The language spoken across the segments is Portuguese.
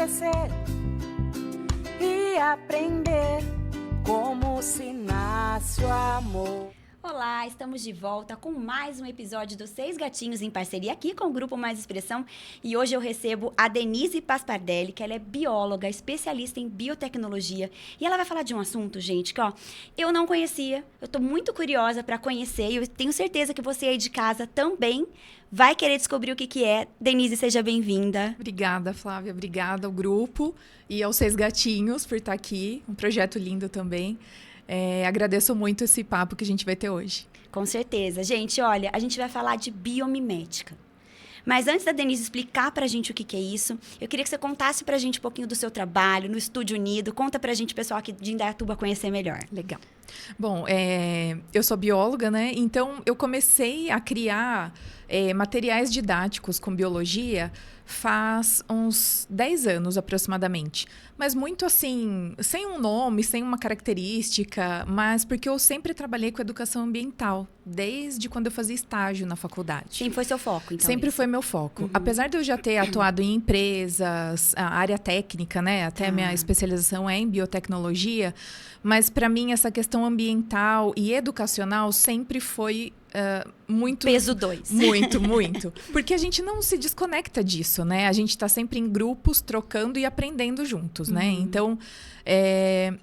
crescer e aprender como se nasce o amor. Olá, estamos de volta com mais um episódio dos Seis Gatinhos em parceria aqui com o Grupo Mais Expressão. E hoje eu recebo a Denise Paspardelli, que ela é bióloga, especialista em biotecnologia. E ela vai falar de um assunto, gente, que eu não conhecia. Eu estou muito curiosa para conhecer e eu tenho certeza que você aí de casa também vai querer descobrir o que é. Denise, seja bem-vinda. Obrigada, Flávia. Obrigada ao grupo e aos Seis Gatinhos por estar aqui. Um projeto lindo também. Agradeço muito esse papo que a gente vai ter hoje. Com certeza. Gente, olha, a gente vai falar de biomimética. Mas antes da Denise explicar pra gente o que é isso, eu queria que você contasse pra gente um pouquinho do seu trabalho no Estúdio Unido. Conta pra gente, pessoal aqui de Indaiatuba, conhecer melhor. Legal. Bom, eu sou bióloga, né? Então, eu comecei a criar materiais didáticos com biologia faz uns 10 anos, aproximadamente. Mas muito assim, sem um nome, sem uma característica, mas porque eu sempre trabalhei com educação ambiental, desde quando eu fazia estágio na faculdade. Sempre foi seu foco, então? Sempre foi meu foco. Apesar de eu já ter atuado em empresas, a área técnica, né? Até a minha especialização é em biotecnologia, mas para mim essa questão ambiental e educacional sempre foi muito... Peso 2. Muito, muito. Porque a gente não se desconecta disso, né? A gente está sempre em grupos, trocando e aprendendo juntos, né? Então,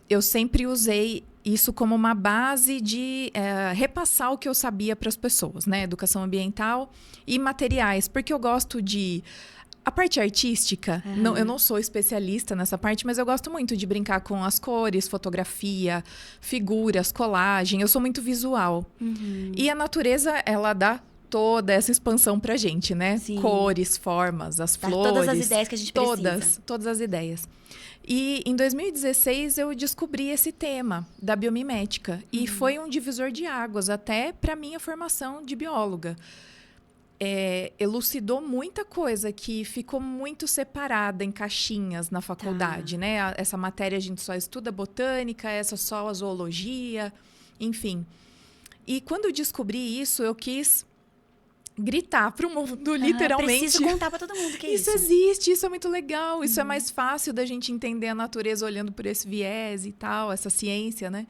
eu sempre usei isso como uma base de repassar o que eu sabia para as pessoas, né? Educação ambiental e materiais, porque eu gosto de... A parte artística, eu não sou especialista nessa parte, mas eu gosto muito de brincar com as cores, fotografia, figuras, colagem. Eu sou muito visual. E a natureza, ela dá toda essa expansão pra gente, né? Sim. Cores, formas, as flores. Todas as ideias que a gente precisa. Todas as ideias. E em 2016 eu descobri esse tema da biomimética. E foi um divisor de águas até para minha formação de bióloga. Elucidou muita coisa que ficou muito separada em caixinhas na faculdade, né? Essa matéria a gente só estuda botânica, essa só a zoologia, enfim. E quando eu descobri isso, eu quis gritar para o mundo, literalmente. Preciso contar para todo mundo que é isso. Isso existe, isso é muito legal, isso é mais fácil da gente entender a natureza olhando por esse viés e tal, essa ciência, né?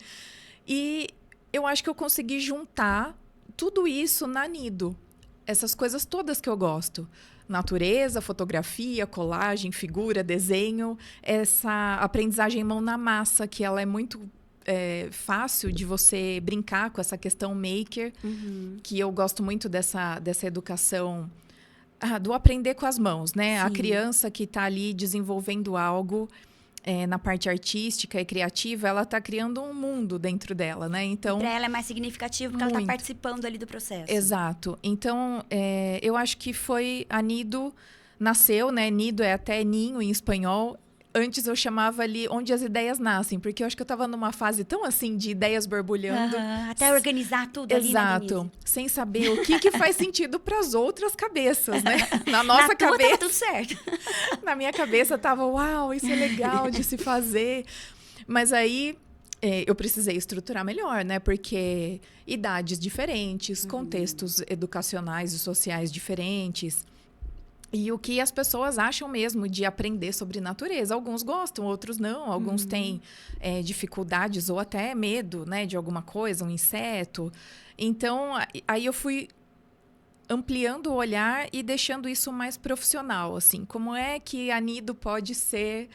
E eu acho que eu consegui juntar tudo isso na Nido. Essas coisas todas que eu gosto. Natureza, fotografia, colagem, figura, desenho. Essa aprendizagem mão na massa, que ela é muito fácil de você brincar com essa questão maker. Que eu gosto muito dessa educação do aprender com as mãos, né? Sim. A criança que está ali desenvolvendo algo... na parte artística e criativa, ela está criando um mundo dentro dela, né? Então, para ela é mais significativo porque ela está participando ali do processo. Exato. Então, eu acho que a Nido nasceu, né? Nido é até ninho em espanhol. Antes eu chamava ali onde as ideias nascem, porque eu acho que eu estava numa fase tão assim de ideias borbulhando. Até organizar tudo ali, né, Denise? Exato. Sem saber o que faz sentido para as outras cabeças, né? Na nossa cabeça. Tava tudo certo. Na minha cabeça tava, uau, isso é legal de se fazer. Mas aí eu precisei estruturar melhor, né? Porque idades diferentes, contextos educacionais e sociais diferentes. E o que as pessoas acham mesmo de aprender sobre natureza. Alguns gostam, outros não. Alguns têm dificuldades ou até medo, né, de alguma coisa, um inseto. Então, aí eu fui ampliando o olhar e deixando isso mais profissional, assim. Como é que a Nido pode ser...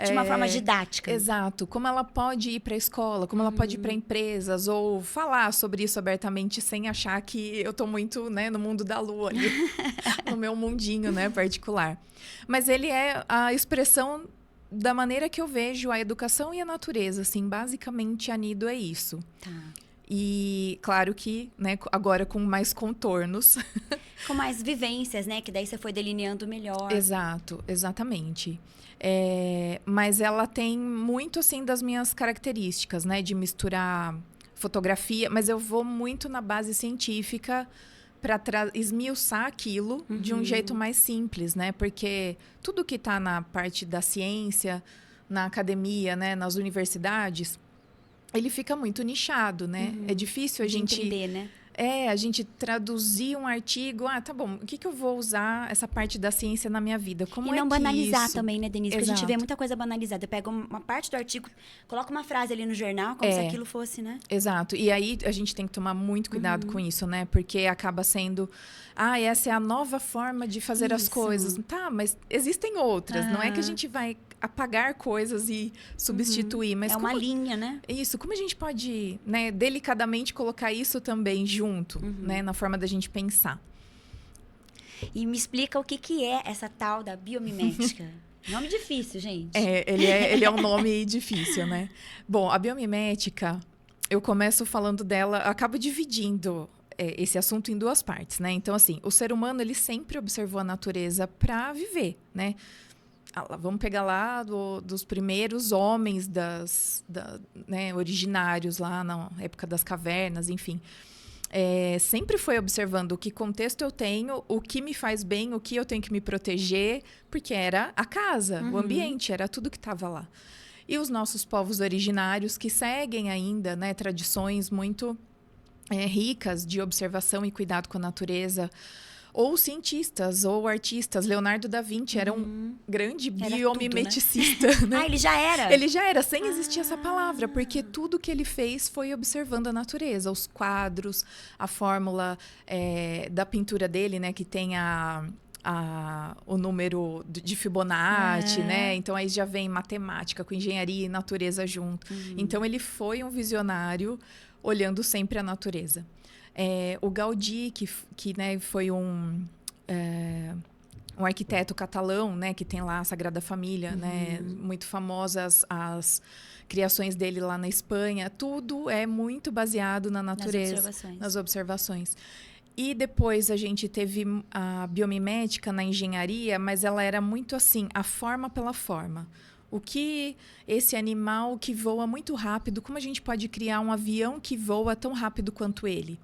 De uma forma didática. Exato. Como ela pode ir para a escola, como ela pode ir para empresas, ou falar sobre isso abertamente sem achar que eu estou muito, né, no mundo da lua ali, no meu mundinho, né, particular. Mas ele é a expressão da maneira que eu vejo a educação e a natureza, assim, basicamente a Nido é isso. Tá. E claro que, né, agora com mais contornos. Com mais vivências, né, que daí você foi delineando melhor. Exato, exatamente. Mas ela tem muito, assim, das minhas características, né? De misturar fotografia, mas eu vou muito na base científica para esmiuçar aquilo de um jeito mais simples, né? Porque tudo que está na parte da ciência, na academia, né? Nas universidades, ele fica muito nichado, né? É difícil a gente... entender, né? a gente traduzir um artigo. Tá bom, o que eu vou usar essa parte da ciência na minha vida? Como E não que banalizar isso... também, né, Denise? Porque a gente Exato. vê muita coisa banalizada. Pega uma parte do artigo, coloca uma frase ali no jornal, como se aquilo fosse, né? Exato. E aí a gente tem que tomar muito cuidado com isso, né? Porque acaba sendo... essa é a nova forma de fazer as coisas. Tá, mas existem outras. Não é que a gente vai apagar coisas e substituir. Mas é uma linha, né? Isso. Como a gente pode, né, delicadamente colocar isso também junto, né? Na forma da gente pensar. E me explica o que é essa tal da biomimética. Nome difícil, gente. Ele é um nome difícil, né? Bom, a biomimética, eu começo falando dela, acabo dividindo esse assunto em duas partes, né? Então, assim, o ser humano, ele sempre observou a natureza para viver, né? Vamos pegar lá dos primeiros homens né, originários lá na época das cavernas, enfim. Sempre foi observando que contexto eu tenho, o que me faz bem, o que eu tenho que me proteger, porque era a casa, o ambiente, era tudo que estava lá. E os nossos povos originários que seguem ainda, né, tradições muito ricas de observação e cuidado com a natureza, ou cientistas, ou artistas. Leonardo da Vinci era um grande biomimeticista. Tudo, né? Né? Ele já era? Ele já era, sem existir essa palavra, porque tudo que ele fez foi observando a natureza. Os quadros, a fórmula da pintura dele, né, que tem o número de Fibonacci, né? Então, aí já vem matemática, com engenharia e natureza junto. Então, ele foi um visionário olhando sempre a natureza. O Gaudí, que né, foi um arquiteto catalão, né, que tem lá a Sagrada Família, né, muito famosas as criações dele lá na Espanha. Tudo é muito baseado na natureza, nas observações. E depois a gente teve a biomimética na engenharia, mas ela era muito assim, a forma pela forma. O que esse animal que voa muito rápido, como a gente pode criar um avião que voa tão rápido quanto ele?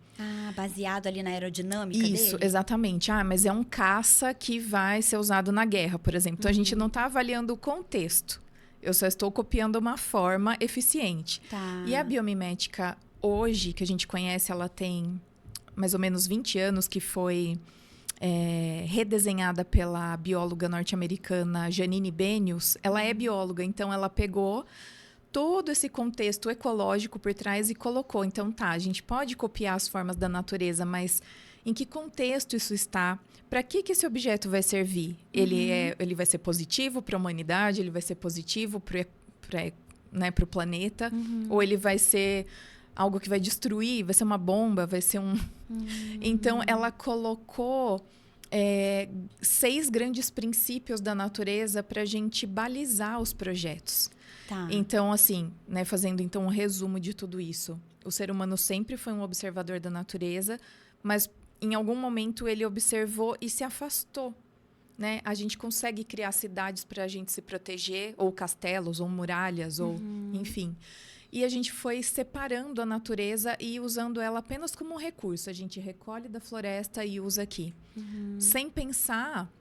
Baseado ali na aerodinâmica Isso, dele? Exatamente. Mas é um caça que vai ser usado na guerra, por exemplo. Então, a gente não está avaliando o contexto. Eu só estou copiando uma forma eficiente. Tá. E a biomimética, hoje, que a gente conhece, ela tem mais ou menos 20 anos, que foi redesenhada pela bióloga norte-americana Janine Benyus. Ela é bióloga, então ela pegou todo esse contexto ecológico por trás e colocou. Então, a gente pode copiar as formas da natureza, mas em que contexto isso está? Para que esse objeto vai servir? Ele vai ser positivo para a humanidade? Ele vai ser positivo para o planeta? Ou ele vai ser algo que vai destruir? Vai ser uma bomba? Vai ser um... Então, ela colocou 6 grandes princípios da natureza para a gente balizar os projetos. Tá. Então, assim, né, fazendo então um resumo de tudo isso. O ser humano sempre foi um observador da natureza, mas em algum momento ele observou e se afastou. Né? A gente consegue criar cidades para a gente se proteger, ou castelos, ou muralhas, ou enfim. E a gente foi separando a natureza e usando ela apenas como um recurso. A gente recolhe da floresta e usa aqui. Sem pensar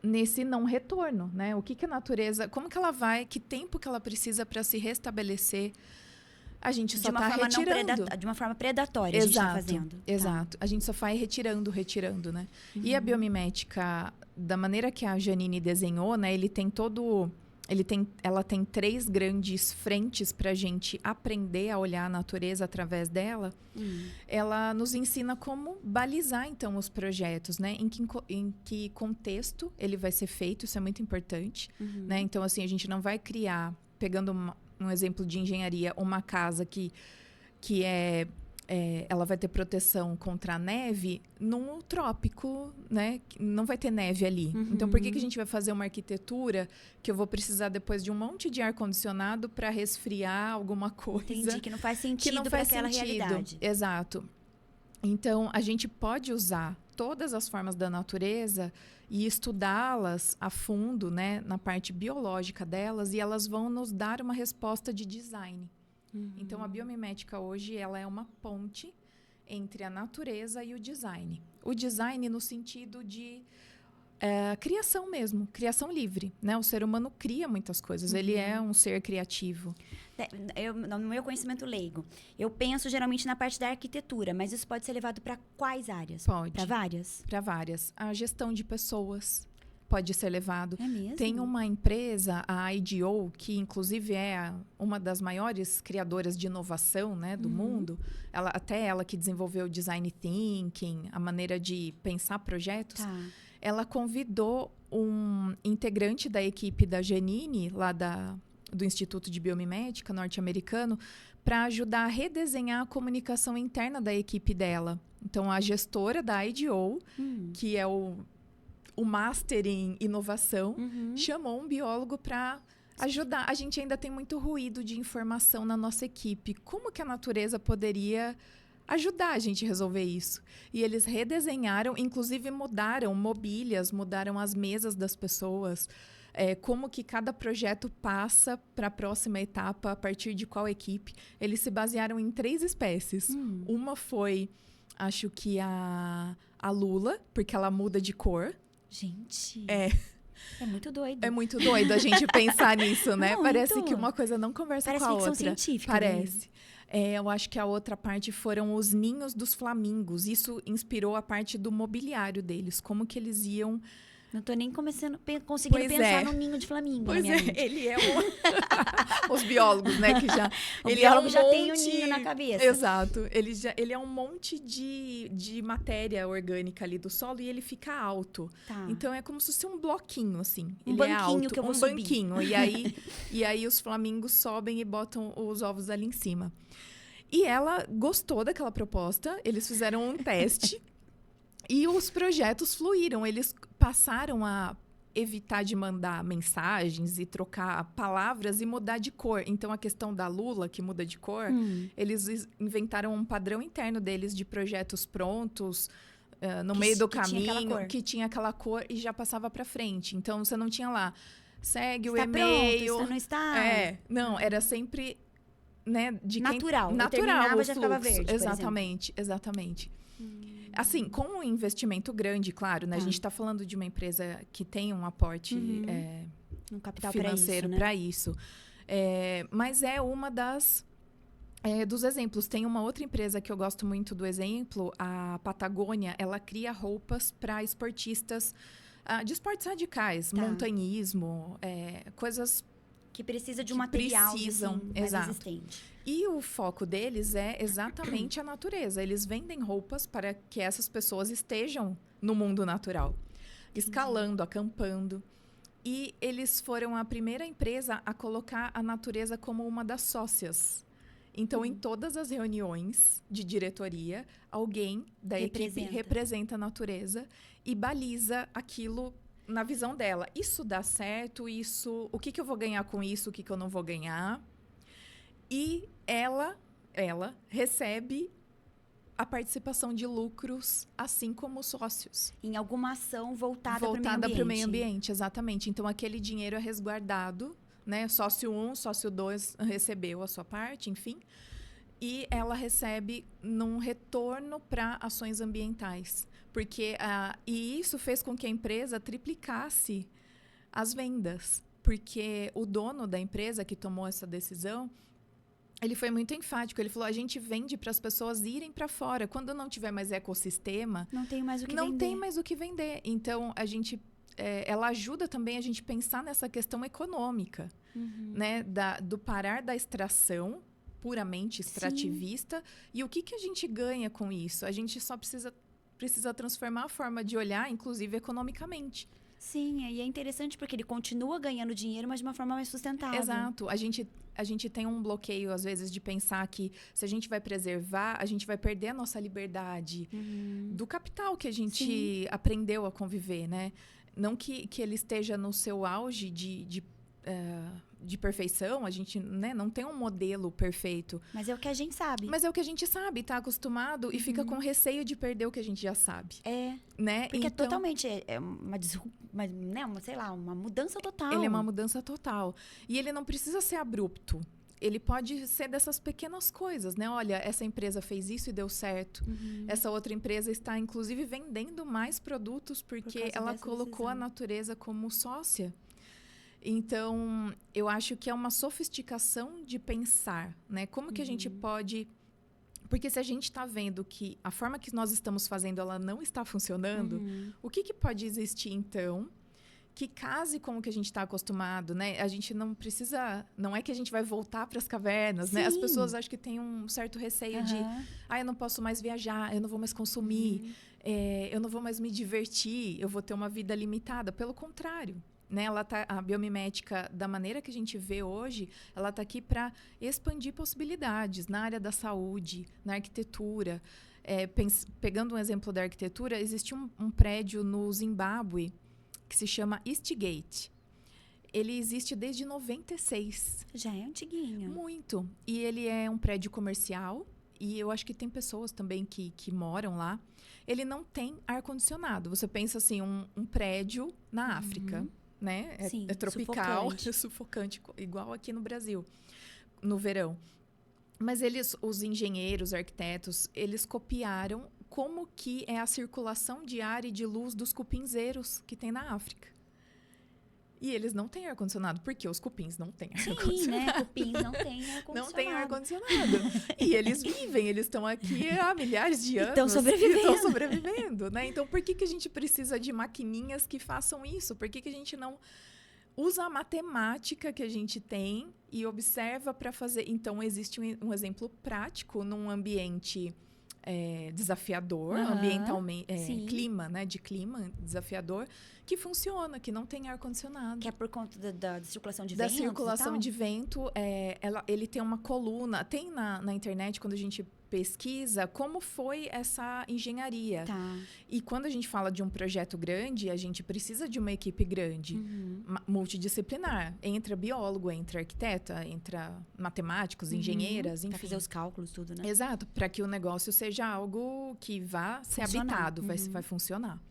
nesse não retorno, né? O que a natureza... Como que ela vai... Que tempo que ela precisa para se restabelecer? A gente só está retirando. De uma forma predatória, Exato, a gente está fazendo. Exato. A gente só vai retirando, né? E a biomimética, da maneira que a Janine desenhou, né? Ela tem 3 grandes frentes para a gente aprender a olhar a natureza através dela. Ela nos ensina como balizar, então, os projetos, né? Em que contexto ele vai ser feito, isso é muito importante. Né? Então, assim, a gente não vai criar, pegando um exemplo de engenharia, uma casa que ela vai ter proteção contra a neve num trópico, né? Não vai ter neve ali. Então, por que a gente vai fazer uma arquitetura que eu vou precisar depois de um monte de ar-condicionado para resfriar alguma coisa? Entendi, que não faz sentido para aquela realidade. Exato. Então, a gente pode usar todas as formas da natureza e estudá-las a fundo, né? Na parte biológica delas, e elas vão nos dar uma resposta de design. Então, a biomimética hoje ela é uma ponte entre a natureza e o design. O design no sentido de Criação mesmo, criação livre, né? O ser humano cria muitas coisas, ele é um ser criativo. No meu conhecimento leigo, eu penso geralmente na parte da arquitetura, mas isso pode ser levado para quais áreas? Pode. Para várias? Para várias. A gestão de pessoas pode ser levado. É mesmo? Tem uma empresa, a IDEO, que inclusive é uma das maiores criadoras de inovação, né, do mundo. Até ela que desenvolveu o design thinking, a maneira de pensar projetos. Tá. Ela convidou um integrante da equipe da Genini, lá do Instituto de Biomimética norte-americano, para ajudar a redesenhar a comunicação interna da equipe dela. Então, a gestora da IDEO, que é o master em inovação, chamou um biólogo para ajudar. A gente ainda tem muito ruído de informação na nossa equipe. Como que a natureza poderia ajudar a gente a resolver isso? E eles redesenharam, inclusive mudaram mobílias, mudaram as mesas das pessoas, como que cada projeto passa para a próxima etapa, a partir de qual equipe. Eles se basearam em 3 espécies. Uma foi, acho que a lula, porque ela muda de cor. Gente, é muito doido. É muito doido a gente pensar nisso, né? Muito. Parece que uma coisa não conversa Parece com a ficção outra. científica. Parece. Eu acho que a outra parte foram os ninhos dos flamingos. Isso inspirou a parte do mobiliário deles. Como que eles iam... Não tô nem conseguindo Pois pensar num ninho de flamingo Pois na minha mente. ele é os biólogos, né? Que já, O ele biólogo é um já monte... tem o ninho na cabeça. Exato. Ele é um monte de matéria orgânica ali do solo e ele fica alto. Tá. Então, é como se fosse um bloquinho, assim. Um Ele banquinho é alto, que eu vou um subir. banquinho. E aí os flamingos sobem e botam os ovos ali em cima. E ela gostou daquela proposta. Eles fizeram um teste. E os projetos fluíram. Eles passaram a evitar de mandar mensagens e trocar palavras e mudar de cor. Então, a questão da lula, que muda de cor, eles inventaram um padrão interno deles de projetos prontos, no meio do caminho, que tinha aquela cor e já passava para frente. Então, você não tinha lá, segue o e-mail. Pronto, não está... Não, era sempre... Né, de natural. Natural, terminava, o já ficava fluxo. verde, Exatamente. Assim, com um investimento grande, claro, né? A gente está falando de uma empresa que tem um aporte um capital financeiro para isso. Mas é uma dos exemplos. Tem uma outra empresa que eu gosto muito do exemplo, a Patagônia. Ela cria roupas para esportistas de esportes radicais, montanhismo, coisas... que precisa de um material precisam, assim, mais exato. resistente. E o foco deles é exatamente a natureza. Eles vendem roupas para que essas pessoas estejam no mundo natural, escalando, acampando. E eles foram a primeira empresa a colocar a natureza como uma das sócias. Então, em todas as reuniões de diretoria, alguém da equipe representa a natureza e baliza aquilo na visão dela. Isso dá certo, o que eu vou ganhar com isso, o que eu não vou ganhar. E ela recebe a participação de lucros, assim como os sócios. Em alguma ação voltada para o meio ambiente, exatamente. Então, aquele dinheiro é resguardado, né? Sócio 1, sócio 2 recebeu a sua parte, enfim. E ela recebe num retorno para ações ambientais. E isso fez com que a empresa triplicasse as vendas. Porque o dono da empresa que tomou essa decisão, ele foi muito enfático. Ele falou, a gente vende para as pessoas irem para fora. Quando não tiver mais ecossistema... Não tem mais o que vender. Não tem mais o que vender. Então, ela ajuda também a gente pensar nessa questão econômica. Né? Do parar da extração puramente extrativista. Sim. E o que a gente ganha com isso? A gente só precisa transformar a forma de olhar, inclusive economicamente. Sim, e é interessante porque ele continua ganhando dinheiro, mas de uma forma mais sustentável. Exato. A gente tem um bloqueio, às vezes, de pensar que se a gente vai preservar, a gente vai perder a nossa liberdade do capital que a gente aprendeu a conviver, né? Não que ele esteja no seu auge de perfeição, a gente, né, não tem um modelo perfeito. Mas é o que a gente sabe. Mas é o que a gente sabe, tá acostumado e fica com receio de perder o que a gente já sabe. Né? Porque então, é totalmente uma mudança total. Ele é uma mudança total. E ele não precisa ser abrupto. ele pode ser dessas pequenas coisas, né? Olha, essa empresa fez isso e deu certo. Essa outra empresa está, inclusive, vendendo mais produtos porque ela colocou a natureza como sócia. Então, eu acho que é uma sofisticação de pensar, né? Como que a gente pode... Porque se a gente está vendo que a forma que nós estamos fazendo, ela não está funcionando, o que pode existir, então, que case com o que a gente está acostumado, né? A gente não precisa... Não é que a gente vai voltar para as cavernas, né? As pessoas acho que têm um certo receio de... eu não posso mais viajar, eu não vou mais consumir, eu não vou mais me divertir, eu vou ter uma vida limitada. Pelo contrário, né? A biomimética, da maneira que a gente vê hoje, ela está aqui para expandir possibilidades na área da saúde, na arquitetura. Pegando um exemplo da arquitetura, existe um prédio no Zimbábue que se chama Eastgate. Ele existe desde 96. Já é antiguinho. Muito. E ele é um prédio comercial. E eu acho que tem pessoas também que moram lá. Ele não tem ar-condicionado. Você pensa assim, um prédio na África, né? Sim, é tropical, sufocante, igual aqui no Brasil, no verão. Mas os engenheiros, arquitetos, eles copiaram como que é a circulação de ar e de luz dos cupinzeiros que tem na África. E eles não têm ar-condicionado, porque os cupins não têm ar-condicionado. Sim, né? Cupins não têm ar-condicionado. Não tem ar-condicionado. E eles vivem, eles estão aqui há milhares de anos. Estão sobrevivendo, né? Então, por que a gente precisa de maquininhas que façam isso? Por que a gente não usa a matemática que a gente tem e observa para fazer? Então, existe um exemplo prático num ambiente desafiador, ambientalmente, clima, né? De clima desafiador, que funciona, que não tem ar-condicionado. Que é por conta da circulação de da vento? Da circulação de vento. Ele tem uma coluna. Tem na internet, quando a gente pesquisa, como foi essa engenharia. Tá. E quando a gente fala de um projeto grande, a gente precisa de uma equipe grande, multidisciplinar. Entra biólogo, entra arquiteta, entra matemáticos, engenheiras, enfim. Para fazer os cálculos, tudo, né? Exato, para que o negócio seja algo que vá ser habitado, vai funcionar.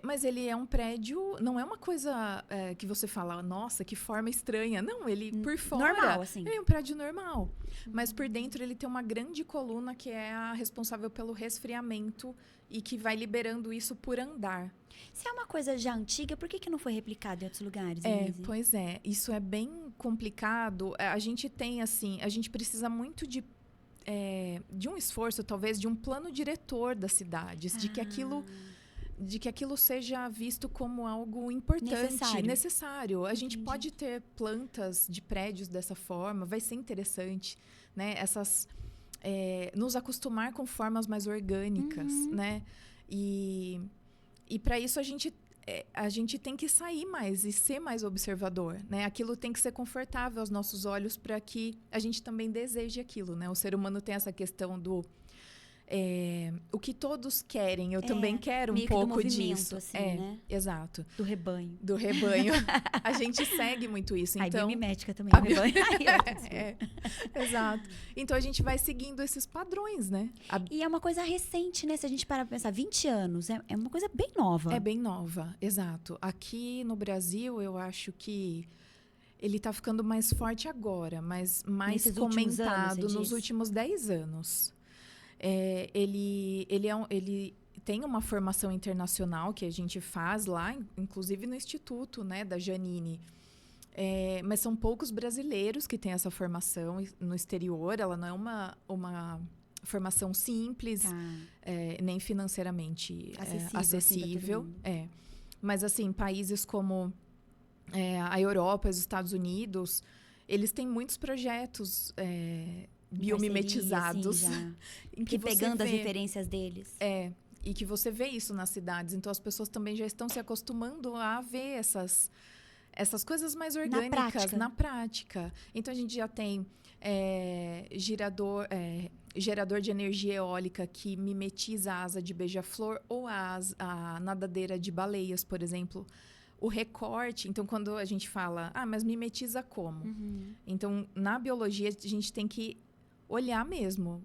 Mas ele é um prédio, não é uma coisa que você fala, nossa, que forma estranha. Não, ele por fora... Normal, assim. Ele é um prédio normal. Mas por dentro ele tem uma grande coluna que é a responsável pelo resfriamento e que vai liberando isso por andar. Se é uma coisa já antiga, por que não foi replicado em outros lugares? Pois é. Isso é bem complicado. A gente tem, assim, a gente precisa muito de um esforço, talvez, de um plano diretor das cidades, de que aquilo seja visto como algo importante, necessário. A gente pode ter plantas de prédios dessa forma, vai ser interessante, né? Nos acostumar com formas mais orgânicas, né? E para isso a gente tem que sair mais e ser mais observador, né? Aquilo tem que ser confortável aos nossos olhos para que a gente também deseje aquilo, né? O ser humano tem essa questão do o que todos querem, eu também quero um pouco disso. Assim, né? Exato. Do rebanho. A gente segue muito isso. Então, biomimética também, do rebanho. Exato. Então, a gente vai seguindo esses padrões, né? E é uma coisa recente, né? Se a gente parar pra pensar, 20 anos, é uma coisa bem nova. É bem nova, exato. Aqui no Brasil, eu acho que ele está ficando mais forte agora, mas mais comentado nos últimos 10 anos. Ele tem uma formação internacional que a gente faz lá, inclusive no Instituto, né, da Janine. Mas são poucos brasileiros que têm essa formação no exterior. Ela não é uma formação simples, nem financeiramente acessível. Assim, Mas, assim, países como a Europa, os Estados Unidos, eles têm muitos projetos biomimetizados. Assim, em que pegando as referências deles. E que você vê isso nas cidades. Então, as pessoas também já estão se acostumando a ver essas coisas mais orgânicas na prática. Então, a gente já tem gerador de energia eólica que mimetiza a asa de beija-flor ou a nadadeira de baleias, por exemplo. O recorte, então, quando a gente fala, mas mimetiza como? Então, na biologia, a gente tem que olhar mesmo,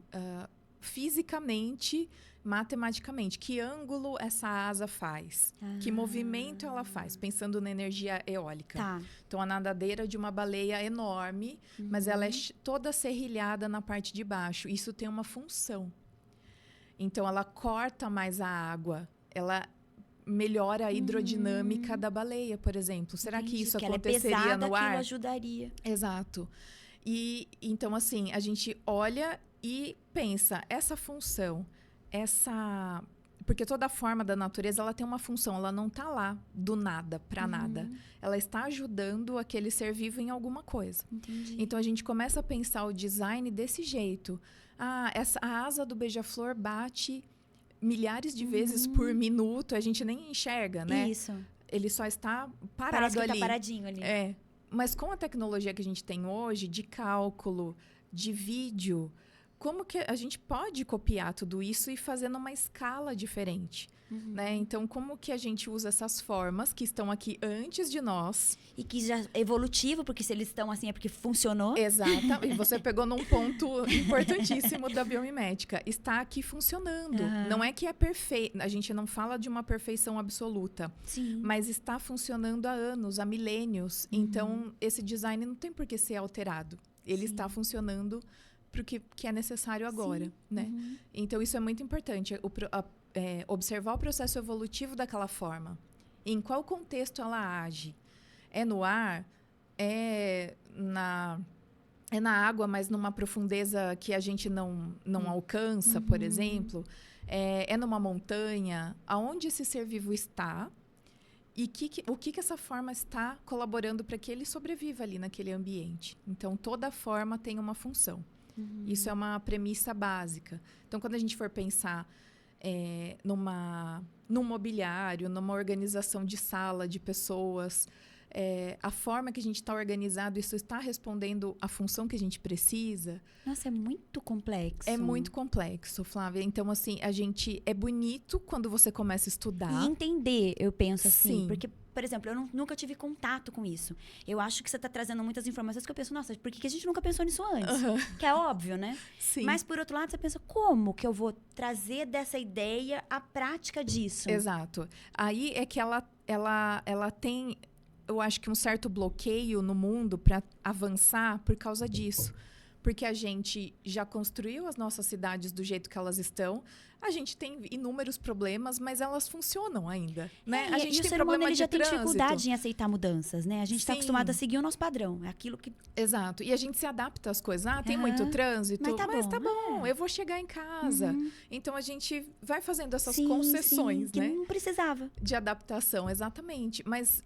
fisicamente, matematicamente, que ângulo essa asa faz, que movimento ela faz, pensando na energia eólica. Tá. Então, a nadadeira de uma baleia enorme, mas ela é toda serrilhada na parte de baixo. Isso tem uma função. Então, ela corta mais a água, ela melhora a hidrodinâmica da baleia, por exemplo. Será que Entendi, isso que aconteceria ela é pesada, no ar? aquilo ajudaria. Exato. E então, assim, a gente olha e pensa, essa função, porque toda forma da natureza, ela tem uma função, ela não está lá do nada para nada. Ela está ajudando aquele ser vivo em alguma coisa. Entendi. Então, a gente começa a pensar o design desse jeito. A asa do beija-flor bate milhares de vezes por minuto, a gente nem enxerga, né? Isso. Ele só está parado Parece que ali. tá paradinho ali. É. Mas com a tecnologia que a gente tem hoje, de cálculo, de vídeo, como que a gente pode copiar tudo isso e fazer numa escala diferente, né? Então, como que a gente usa essas formas que estão aqui antes de nós? E que já é evolutivo, porque se eles estão assim é porque funcionou. Exato. E você pegou num ponto importantíssimo da biomimética. Está aqui funcionando. Não é que é perfeito. A gente não fala de uma perfeição absoluta. Sim. Mas está funcionando há anos, há milênios. Então, esse design não tem por que ser alterado. Ele está funcionando para o que é necessário agora, né? Então, isso é muito importante. Observar o processo evolutivo daquela forma. Em qual contexto ela age? É no ar? É na água, mas numa profundeza que a gente não alcança, por exemplo? É numa montanha? Aonde esse ser vivo está? E o que essa forma está colaborando para que ele sobreviva ali naquele ambiente? Então, toda forma tem uma função. Isso é uma premissa básica. Então, quando a gente for pensar num mobiliário, numa organização de sala, de pessoas, a forma que a gente está organizado, isso está respondendo à função que a gente precisa? Nossa, é muito complexo. É muito complexo, Flávia. Então, assim, é bonito quando você começa a estudar. E entender, eu penso assim. Sim. Porque, por exemplo, eu nunca tive contato com isso. Eu acho que você está trazendo muitas informações que eu penso, nossa, por que a gente nunca pensou nisso antes? Que é óbvio, né? Sim. Mas, por outro lado, você pensa, como que eu vou trazer dessa ideia a prática disso? Exato. Aí é que ela tem, eu acho que um certo bloqueio no mundo para avançar por causa disso. Porque a gente já construiu as nossas cidades do jeito que elas estão. A gente tem inúmeros problemas, mas elas funcionam ainda, né? A gente e o tem ser problema humano ele de já tem trânsito. dificuldade em aceitar mudanças, né? A gente está Sim. acostumado a seguir o nosso padrão. É aquilo que... Exato. E a gente se adapta às coisas. Tem Aham. muito trânsito, Mas tá bom, eu vou chegar em casa. Então, a gente vai fazendo essas sim, concessões, sim, né? que não precisava. De adaptação, exatamente. Mas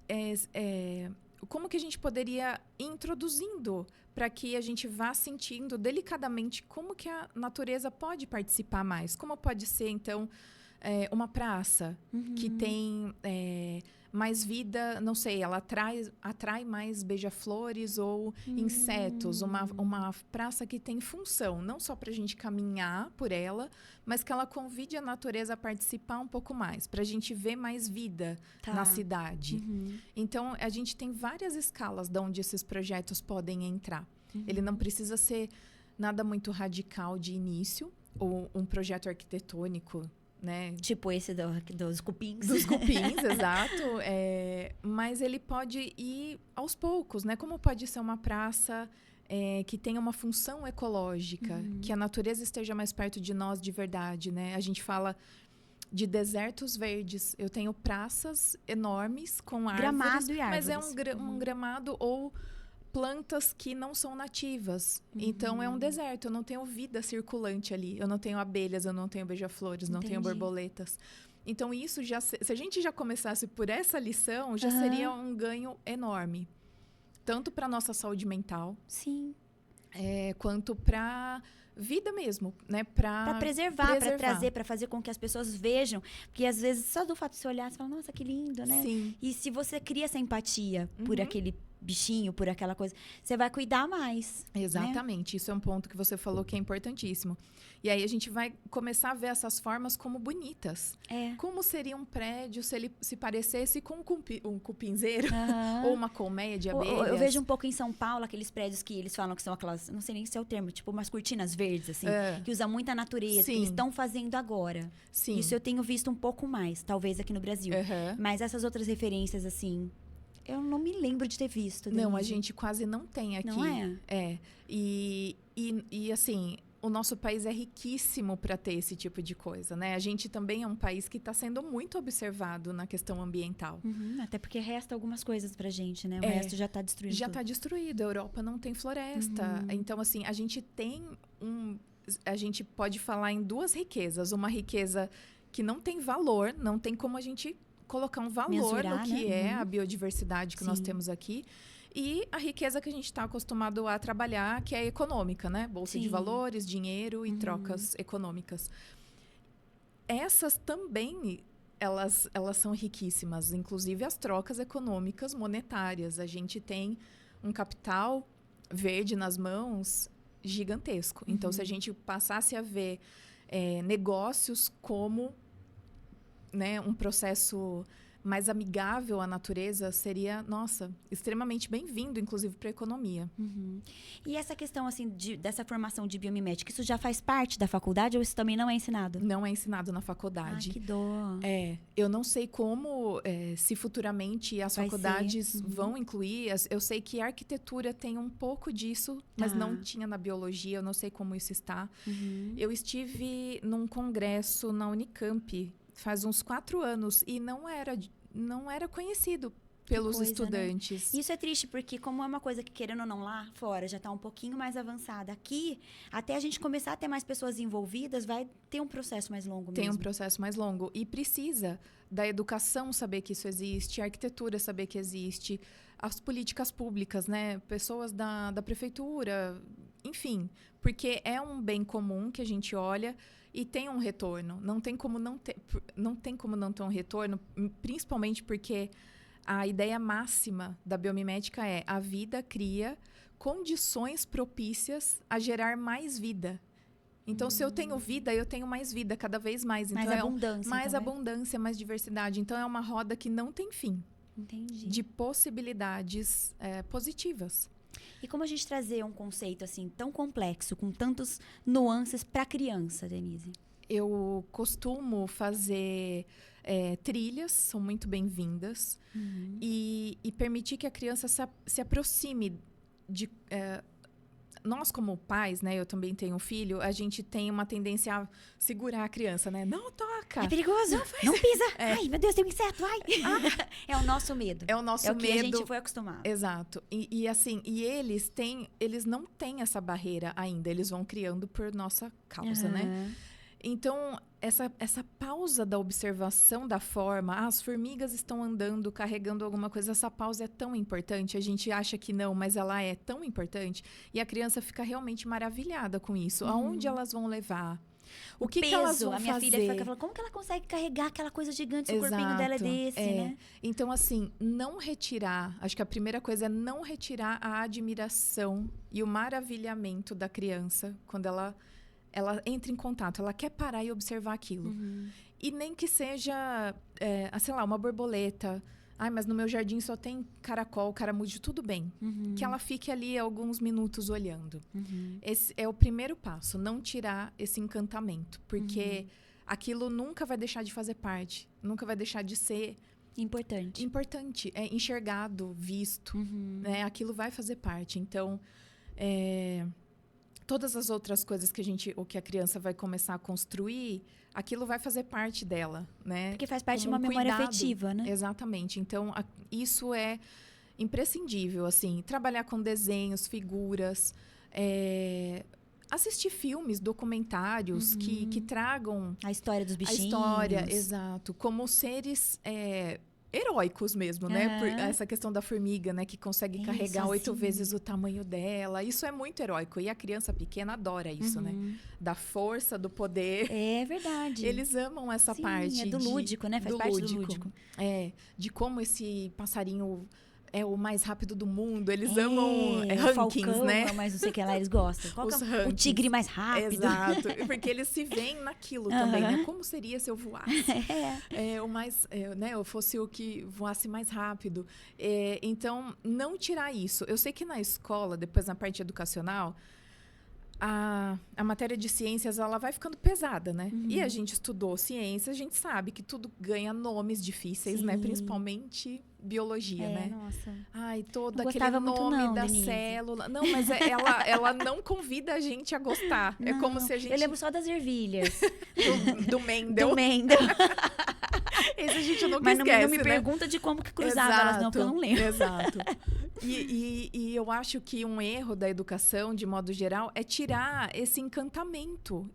como que a gente poderia ir introduzindo para que a gente vá sentindo delicadamente como que a natureza pode participar mais? Como pode ser, então, uma praça que tem mais vida, não sei, ela atrai mais beija-flores ou insetos, uma praça que tem função, não só para a gente caminhar por ela, mas que ela convide a natureza a participar um pouco mais, para a gente ver mais vida na cidade. Então, a gente tem várias escalas de onde esses projetos podem entrar. Ele não precisa ser nada muito radical de início, ou um projeto arquitetônico, né? Tipo esse dos cupins. Dos cupins, exato. Mas ele pode ir aos poucos, né? Como pode ser uma praça que tenha uma função ecológica, que a natureza esteja mais perto de nós de verdade, né? A gente fala de desertos verdes. Eu tenho praças enormes com árvores. Gramado e mas é árvores. um gramado ou plantas que não são nativas. Então, é um deserto. Eu não tenho vida circulante ali. Eu não tenho abelhas, eu não tenho beija-flores, não tenho borboletas. Então, isso já... Se a gente já começasse por essa lição, já seria um ganho enorme. Tanto para nossa saúde mental... Sim. Quanto para vida mesmo, né? Para preservar, para trazer, para fazer com que as pessoas vejam. Porque, às vezes, só do fato de você olhar, você fala, nossa, que lindo, né? Sim. E se você cria essa empatia por aquele bichinho, por aquela coisa, você vai cuidar mais. Exatamente, Isso é um ponto que você falou que é importantíssimo. E aí a gente vai começar a ver essas formas como bonitas. Como seria um prédio se ele se parecesse com um cupinzeiro ou uma colmeia de abelhas? Eu vejo um pouco em São Paulo, aqueles prédios que eles falam que são aquelas, não sei nem se é o termo, tipo umas cortinas verdes, assim, que usa muita natureza, que eles estão fazendo agora. Sim. Isso eu tenho visto um pouco mais, talvez aqui no Brasil. Mas essas outras referências, assim, eu não me lembro de ter visto. Não, Denise. a gente quase não tem aqui. Não é? E assim, o nosso país é riquíssimo para ter esse tipo de coisa, né? A gente também é um país que está sendo muito observado na questão ambiental. Até porque resta algumas coisas pra gente, né? O resto já está destruído. Já está destruído. A Europa não tem floresta. Então, assim, a gente pode falar em duas riquezas. Uma riqueza que não tem valor, não tem como a gente colocar um valor mensurar, no que né? é a biodiversidade que nós temos aqui. E a riqueza que a gente está acostumado a trabalhar, que é econômica, né? Bolsa de valores, dinheiro e trocas econômicas. Essas também, elas são riquíssimas. Inclusive as trocas econômicas monetárias. A gente tem um capital verde nas mãos gigantesco. Então, se a gente passasse a ver negócios como, né, um processo mais amigável à natureza, seria, nossa, extremamente bem-vindo, inclusive, para a economia. E essa questão, assim, dessa formação de biomimética, isso já faz parte da faculdade ou isso também não é ensinado? Não é ensinado na faculdade. Que dó. Eu não sei como, se futuramente as faculdades vão incluir. Eu sei que a arquitetura tem um pouco disso, mas não tinha na biologia. Eu não sei como isso está. Eu estive num congresso na Unicamp faz uns 4 anos e não era conhecido pelos estudantes. Né? Isso é triste, porque como é uma coisa que, querendo ou não, lá fora já está um pouquinho mais avançada. Aqui, até a gente começar a ter mais pessoas envolvidas, vai ter um processo mais longo mesmo. Tem um processo mais longo. E precisa da educação saber que isso existe, a arquitetura saber que existe, as políticas públicas, né? Pessoas da prefeitura, enfim. Porque é um bem comum que a gente olha e tem um retorno. Não tem como não ter um retorno, principalmente porque a ideia máxima da biomimética é a vida cria condições propícias a gerar mais vida. Então, se eu tenho vida, eu tenho mais vida, cada vez mais. Então, mais abundância. Mais abundância, mais diversidade. Então, é uma roda que não tem fim. Entendi. De possibilidades positivas. E como a gente trazer um conceito assim tão complexo, com tantas nuances para a criança, Denise? Eu costumo fazer trilhas, são muito bem-vindas. E permitir que a criança se aproxime de... nós, como pais, né? Eu também tenho um filho, a gente tem uma tendência a segurar a criança, né? Não toca! É perigoso! Não pisa! Ai, meu Deus, tem um inseto! Ai! É o nosso medo. É o nosso medo. É o que a gente foi acostumado. Exato. E assim, eles não têm essa barreira ainda. Eles vão criando por nossa causa, né? Então, essa pausa da observação da forma, as formigas estão andando, carregando alguma coisa, essa pausa é tão importante, a gente acha que não, mas ela é tão importante, e a criança fica realmente maravilhada com isso. Aonde elas vão levar? O que, peso, que elas vão a minha fazer? filha fica falando, como que ela consegue carregar aquela coisa gigante se o corpinho dela é desse, né? Então, assim, não retirar, acho que a primeira coisa é não retirar a admiração e o maravilhamento da criança quando ela entra em contato, ela quer parar e observar aquilo. E nem que seja, sei lá, uma borboleta. Ai, mas no meu jardim só tem caracol, caramujo, tudo bem. Que ela fique ali alguns minutos olhando. Esse é o primeiro passo, não tirar esse encantamento. Porque aquilo nunca vai deixar de fazer parte, nunca vai deixar de ser... Importante, é enxergado, visto. Né? Aquilo vai fazer parte. Então, todas as outras coisas que a criança vai começar a construir, aquilo vai fazer parte dela, né? Porque faz parte de uma memória afetiva, né? Exatamente. Então, isso é imprescindível, assim. Trabalhar com desenhos, figuras, assistir filmes, documentários que tragam... a história dos bichinhos. A história, exato. Como seres... heróicos mesmo, né? Por essa questão da formiga, né? Que consegue carregar 8 vezes o tamanho dela. Isso é muito heróico. E a criança pequena adora isso, né? Da força, do poder. É verdade. Eles amam essa parte. É do lúdico, né? Faz parte do lúdico. De como esse passarinho é o mais rápido do mundo. Eles amam o rankings, falcão, né? mas não sei o que lá, eles gostam. Qual Os que é o rankings. tigre mais rápido? Exato. Porque eles se veem naquilo também, né? Como seria se eu voasse? Né? Eu fosse o que voasse mais rápido. Então, não tirar isso. Eu sei que na escola, depois na parte educacional, a matéria de ciências, ela vai ficando pesada, né? E a gente estudou ciência, a gente sabe que tudo ganha nomes difíceis, né? Principalmente biologia, né? Nossa. Ai, todo Não aquele gostava muito nome não, da Denise. célula. Não, mas ela não convida a gente a gostar. É como se a gente... Eu lembro só das ervilhas. Do Mendel. Do Mendel. Esse a gente nunca Mas esquece, não me né? pergunta de como que cruzava elas, não, porque eu não lembro. Exato. E eu acho que um erro da educação, de modo geral, é tirar esse encantamento.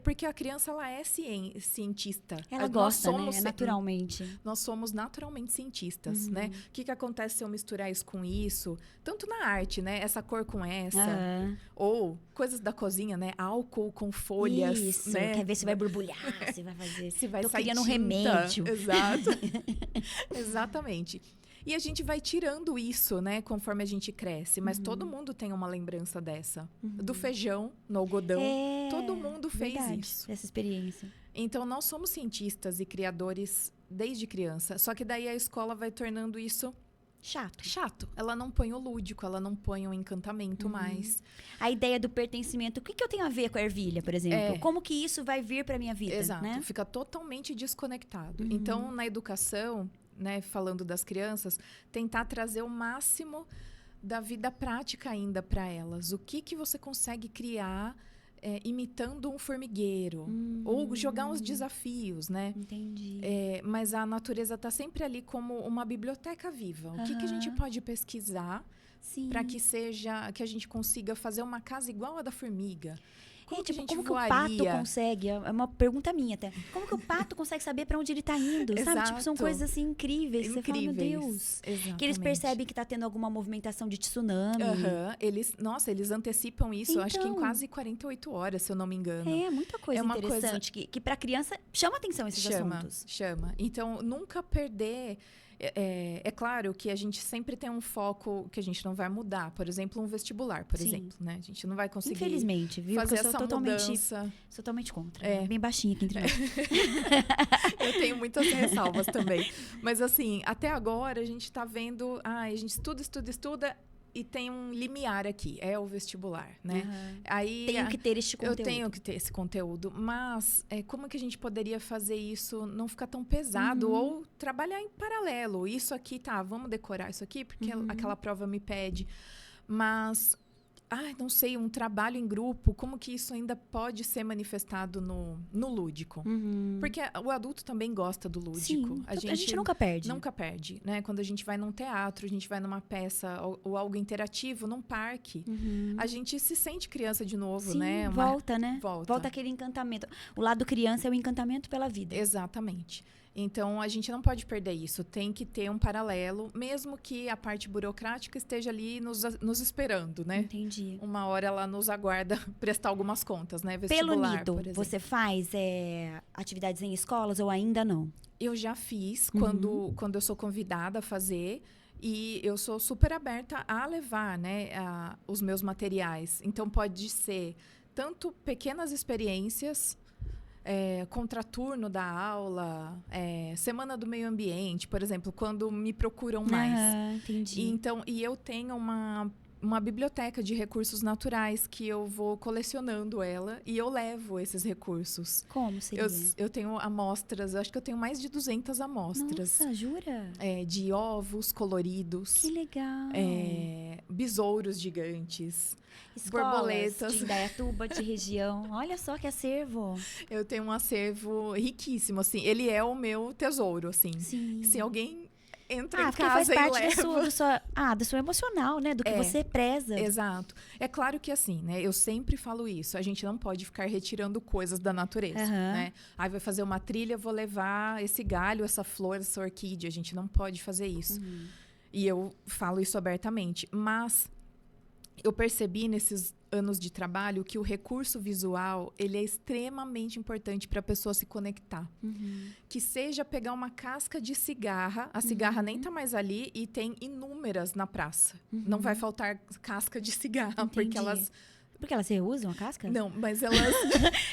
Porque a criança, ela é cientista. Ela gosta, né? Naturalmente. Nós somos naturalmente cientistas, né? O que acontece se eu misturar isso com isso? Tanto na arte, né? Essa cor com essa. Ou coisas da cozinha, né? Álcool com folhas. Isso, né? Quer ver se vai borbulhar, se vai fazer. Se vai Tô sair criando um tinta. remédio. Exato. Exatamente. E a gente vai tirando isso, né? Conforme a gente cresce. Mas todo mundo tem uma lembrança dessa. Do feijão no algodão. Todo mundo fez isso. Essa experiência. Então, nós somos cientistas e criadores desde criança. Só que daí a escola vai tornando isso chato. Ela não põe o lúdico, ela não põe o encantamento mais. A ideia do pertencimento. O que eu tenho a ver com a ervilha, por exemplo? Como que isso vai vir para minha vida? Exato. Né? Fica totalmente desconectado. Então, na educação, né, falando das crianças, tentar trazer o máximo da vida prática ainda para elas. O que você consegue criar imitando um formigueiro. Ou jogar uns desafios, né? Entendi. Mas a natureza está sempre ali como uma biblioteca viva. O que a gente pode pesquisar para que a gente consiga fazer uma casa igual a da formiga? Como que a gente como que voaria? o pato consegue? É uma pergunta minha até. Como que o pato consegue saber para onde ele tá indo? Sabe? Tipo, são coisas assim incríveis. Você fala, meu Deus. Exatamente. Que eles percebem que tá tendo alguma movimentação de tsunami. Eles antecipam isso, acho que em Então. quase 48 horas, se eu não me engano. É, muita coisa uma interessante que para criança chama atenção esses assuntos. Chama. Então, nunca perder... É claro que a gente sempre tem um foco que a gente não vai mudar. Por exemplo, um vestibular, exemplo, né? A gente não vai conseguir Infelizmente, viu? fazer Porque eu essa sou mudança. totalmente contra. Bem baixinha aqui entre nós. Eu tenho muitas ressalvas também. Mas assim, até agora a gente tá vendo... a gente estuda... E tem um limiar aqui, é o vestibular, né? Aí, Tenho que ter este conteúdo. Eu tenho que ter esse conteúdo, mas como que a gente poderia fazer isso não ficar tão pesado ou trabalhar em paralelo? Isso aqui, vamos decorar isso aqui, porque aquela prova me pede. Mas, não sei, um trabalho em grupo, como que isso ainda pode ser manifestado no lúdico? Porque o adulto também gosta do lúdico. Sim, a gente nunca perde. Nunca perde, né? Quando a gente vai num teatro, a gente vai numa peça ou algo interativo, num parque, a gente se sente criança de novo, Sim, né? Volta, né? Volta. Volta aquele encantamento. O lado criança é o encantamento pela vida. Exatamente. Então, a gente não pode perder isso. Tem que ter um paralelo, mesmo que a parte burocrática esteja ali nos esperando, né? Entendi. Uma hora ela nos aguarda prestar algumas contas, né? Pelo Vestibular, Nido, por exemplo. você faz atividades em escolas ou ainda não? Eu já fiz quando eu sou convidada a fazer. E eu sou super aberta a levar, né, os meus materiais. Então, pode ser tanto pequenas experiências... contraturno da aula, semana do meio ambiente, por exemplo, quando me procuram mais. Entendi. E eu tenho uma biblioteca de recursos naturais que eu vou colecionando ela e eu levo esses recursos. Como seria? Eu tenho amostras, acho que eu tenho mais de 200 amostras. Nossa, jura? De ovos coloridos. Que legal. Besouros gigantes. Escolas borboletas. de Indaiatuba, de região. Olha só que acervo. Eu tenho um acervo riquíssimo, assim. Ele é o meu tesouro, assim. Sim. Se alguém entra em porque casa faz e parte leva... do seu emocional, né? Do que você preza. Exato. É claro que assim, né? Eu sempre falo isso. A gente não pode ficar retirando coisas da natureza, né? Aí vai fazer uma trilha, vou levar esse galho, essa flor, essa orquídea. A gente não pode fazer isso. E eu falo isso abertamente. Mas... eu percebi nesses anos de trabalho que o recurso visual, ele é extremamente importante para a pessoa se conectar. Que seja pegar uma casca de cigarra, a cigarra nem tá mais ali e tem inúmeras na praça. Não vai faltar casca de cigarra, porque elas... Porque elas reusam a casca? Não, mas elas...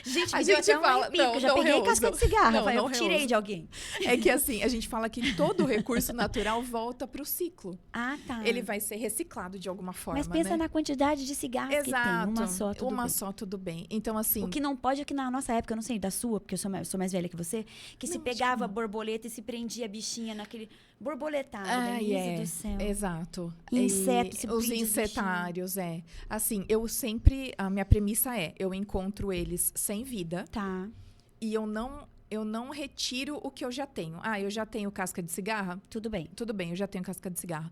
Gente, a me deu gente até um fala... arrepio, Não, eu já não peguei reusam. casca de cigarra. Não, Eu não tirei reusam. de alguém. É que assim, a gente fala que todo recurso natural volta para o ciclo. Ah, tá. Ele vai ser reciclado de alguma forma, Mas pensa né? na quantidade de cigarros que tem. Uma só, tudo Uma bem. só, tudo bem. Então, assim... O que não pode é que na nossa época, eu não sei, da sua, porque eu sou mais velha que você, que se Não, pegava a borboleta e se prendia a bichinha naquele... Borboletada, Denise do céu. Exato. Insetos, se E os prende os insetários, Assim, eu sempre... A minha premissa eu encontro eles sem vida Tá. e eu não retiro o que eu já tenho. Ah, eu já tenho casca de cigarra? Tudo bem. Tudo bem, eu já tenho casca de cigarra.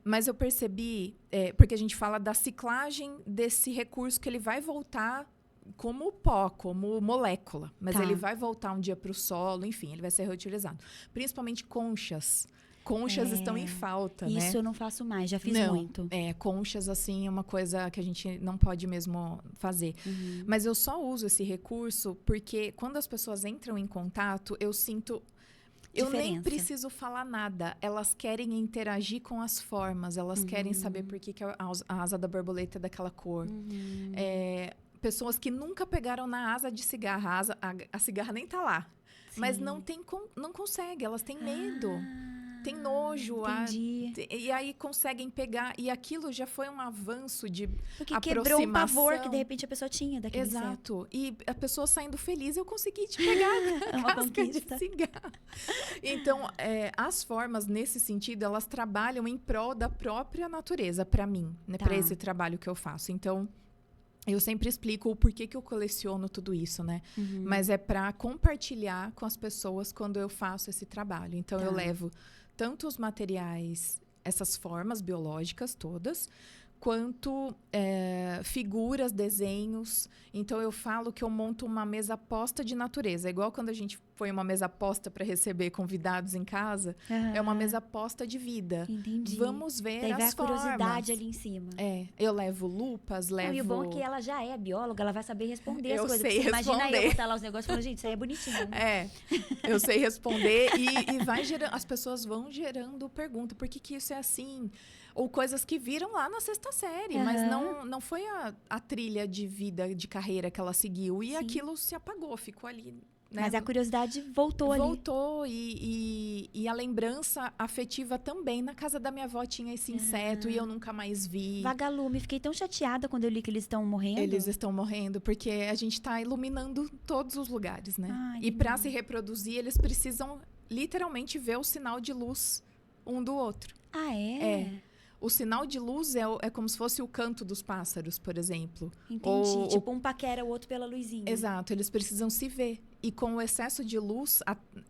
Mas eu percebi, porque a gente fala da ciclagem desse recurso que ele vai voltar como pó, como molécula. Mas Tá. ele vai voltar um dia para o solo, enfim, ele vai ser reutilizado. Principalmente conchas. Conchas estão em falta, né? Isso eu não faço mais, já fiz Não, muito. conchas, assim, é uma coisa que a gente não pode mesmo fazer. Mas eu só uso esse recurso porque quando as pessoas entram em contato, eu sinto... Eu nem Diferença. preciso falar nada. Elas querem interagir com as formas. Elas querem saber por que a asa da borboleta é daquela cor. Pessoas que nunca pegaram na asa de cigarra. A cigarra nem tá lá. Mas não consegue. Elas têm medo. Tem nojo. Entendi. E aí conseguem pegar. E aquilo já foi um avanço de Porque aproximação. quebrou um pavor que de repente a pessoa tinha daquele inseto. Exato. E a pessoa saindo feliz, eu consegui te pegar É uma casca conquista. de cigarro. Então, as formas, nesse sentido, elas trabalham em prol da própria natureza, para mim, né? Tá. Para esse trabalho que eu faço. Então, eu sempre explico o porquê que eu coleciono tudo isso, né? Mas é para compartilhar com as pessoas quando eu faço esse trabalho. Então, eu levo tanto os materiais, essas formas biológicas todas, quanto figuras, desenhos. Então, eu falo que eu monto uma mesa posta de natureza. É igual quando a gente põe uma mesa posta para receber convidados em casa. É uma mesa posta de vida. Entendi. Vamos ver Daí vai as a curiosidade formas. ali em cima. Eu levo lupas, levo... Não, e o bom é que ela já é bióloga, ela vai saber responder as Eu coisas. sei Porque você imagina responder. eu botar lá os negócios e falar, gente, isso aí é bonitinho. Né? Eu sei responder e vai gerando, as pessoas vão gerando pergunta, por que isso é assim? Ou coisas que viram lá na sexta série, mas não foi a trilha de vida, de carreira que ela seguiu. E aquilo se apagou, ficou ali. Né? Mas a curiosidade voltou ali. Voltou e a lembrança afetiva também. Na casa da minha avó tinha esse inseto e eu nunca mais vi. Vagalume, fiquei tão chateada quando eu li que eles estão morrendo. Eles estão morrendo porque a gente está iluminando todos os lugares, né? Ai, E para se reproduzir, eles precisam literalmente ver o sinal de luz um do outro. Ah, é? O sinal de luz é como se fosse o canto dos pássaros, por exemplo. Entendi. Tipo, um paquera o outro pela luzinha. Exato, eles precisam se ver. E com o excesso de luz,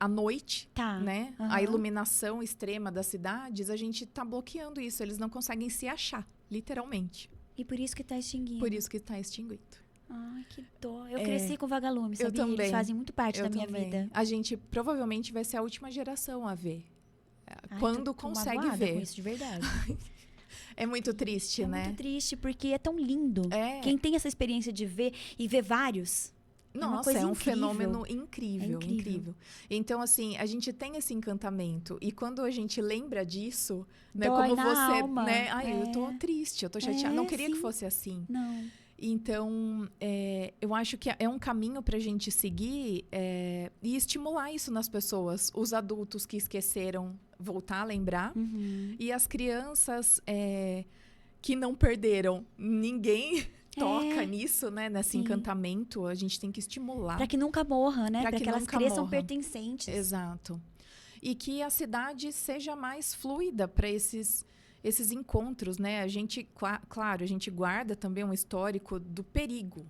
à noite, né? A iluminação extrema das cidades, a gente está bloqueando isso. Eles não conseguem se achar, literalmente. E por isso que está extinguindo. Por isso que está extinguindo. Ai, que dó. Eu cresci com vagalume, sabia? Eu também. Eles fazem muito parte Eu da minha também. vida. A gente provavelmente vai ser a última geração a ver. Ai, Quando tô consegue magoada ver. com isso, de verdade. É muito triste, né? Muito triste, porque é tão lindo. É. Quem tem essa experiência de ver e ver vários... Nossa, é um incrível. fenômeno incrível, É incrível. incrível. Então, assim, a gente tem esse encantamento. E quando a gente lembra disso, né? Dói Como na você, alma. né? Ai, eu tô triste, eu tô chateada. Não queria que sim. fosse assim. Não. Então, eu acho que é um caminho pra gente seguir e estimular isso nas pessoas. Os adultos que esqueceram voltar a lembrar. E as crianças que não perderam ninguém... toca nisso, né? Nesse encantamento, a gente tem que estimular. Para que nunca morra, né? Para que elas nunca cresçam morra. pertencentes. Exato. E que a cidade seja mais fluida para esses encontros, né? A gente, claro, a gente guarda também um histórico do perigo.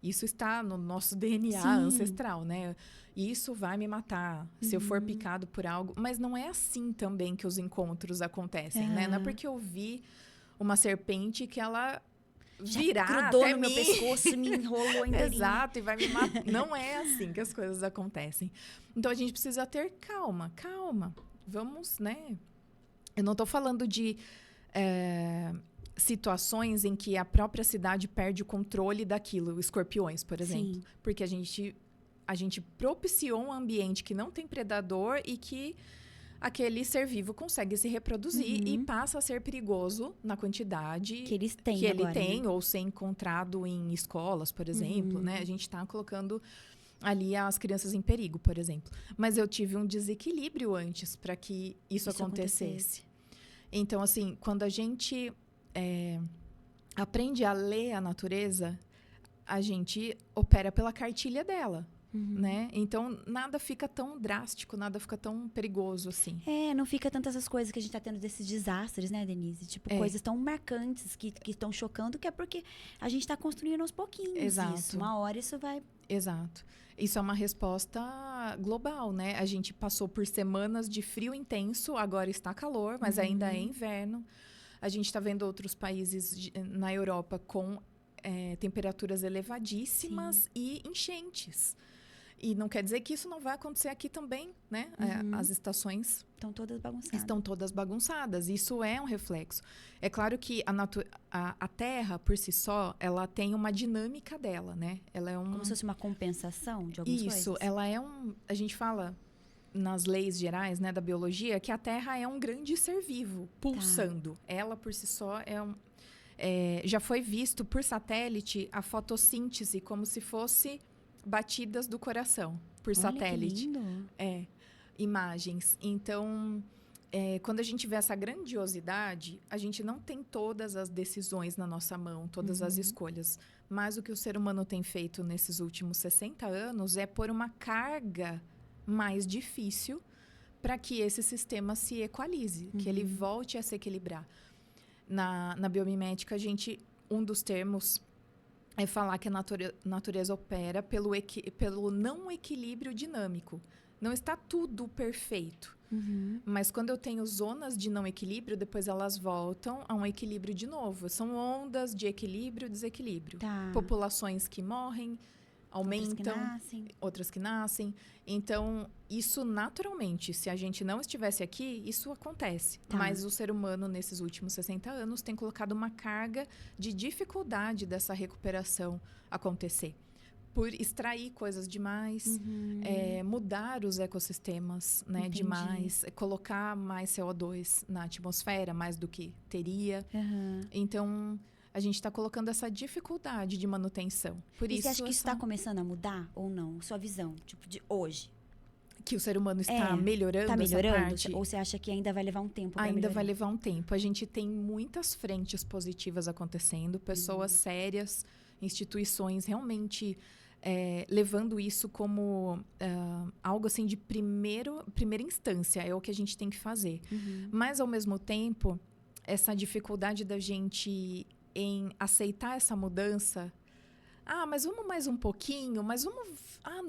Isso está no nosso DNA ancestral, né? Isso vai me matar se eu for picado por algo. Mas não é assim também que os encontros acontecem, né? Não é porque eu vi uma serpente que ela virar grudou até no meu mim. pescoço, me enrolou inteirinho. Exato, e vai me matar. Não é assim que as coisas acontecem. Então, a gente precisa ter calma. Vamos, né? Eu não tô falando de situações em que a própria cidade perde o controle daquilo, escorpiões, por exemplo. Sim. Porque a gente propiciou um ambiente que não tem predador e que aquele ser vivo consegue se reproduzir e passa a ser perigoso na quantidade Que eles têm que ele agora, tem, né? ou ser encontrado em escolas, por exemplo, né? A gente está colocando ali as crianças em perigo, por exemplo. Mas eu tive um desequilíbrio antes para que isso acontecesse. Então, assim, quando a gente aprende a ler a natureza, a gente opera pela cartilha dela. Né? Então, nada fica tão drástico, nada fica tão perigoso assim. Não fica tantas essas coisas que a gente tá tendo desses desastres, né, Denise? Tipo, coisas tão marcantes que estão chocando, que é porque a gente tá construindo aos pouquinhos. Exato. Isso. Uma hora isso vai... Exato. Isso é uma resposta global, né? A gente passou por semanas de frio intenso, agora está calor, mas ainda é inverno. A gente está vendo outros países na Europa com temperaturas elevadíssimas e enchentes. E não quer dizer que isso não vai acontecer aqui também, né? As estações Estão todas bagunçadas. estão todas bagunçadas. Isso é um reflexo. É claro que a Terra, por si só, ela tem uma dinâmica dela, né? Ela é Como se fosse uma compensação de algumas coisas. Isso, ela é a gente fala nas leis gerais, né, da biologia, que a Terra é um grande ser vivo, pulsando. Ela, por si só, já foi visto por satélite a fotossíntese como se fosse batidas do coração por satélite. Que lindo. Imagens. Então, quando a gente vê essa grandiosidade, a gente não tem todas as decisões na nossa mão, todas as escolhas. Mas o que o ser humano tem feito nesses últimos 60 anos é pôr uma carga mais difícil para que esse sistema se equalize, que ele volte a se equilibrar. Na biomimética, um dos termos é falar que a natureza opera pelo não equilíbrio dinâmico. Não está tudo perfeito. Mas quando eu tenho zonas de não equilíbrio, depois elas voltam a um equilíbrio de novo. São ondas de equilíbrio e desequilíbrio. Tá. Populações que morrem, aumentam, outras que nascem. Então, isso naturalmente, se a gente não estivesse aqui, isso acontece. Tá. Mas o ser humano, nesses últimos 60 anos, tem colocado uma carga de dificuldade dessa recuperação acontecer. Por extrair coisas demais, mudar os ecossistemas, né, demais, colocar mais CO2 na atmosfera, mais do que teria. Então, a gente está colocando essa dificuldade de manutenção. Você acha que isso está começando a mudar ou não? Sua visão, tipo, de hoje? Que o ser humano está melhorando essa parte? Ou você acha que ainda vai levar um tempo? Ainda vai levar um tempo. A gente tem muitas frentes positivas acontecendo, pessoas sérias, instituições realmente levando isso como algo assim de primeira instância. É o que a gente tem que fazer. Mas, ao mesmo tempo, essa dificuldade da gente em aceitar essa mudança. Mas vamos mais um pouquinho, mas vamos...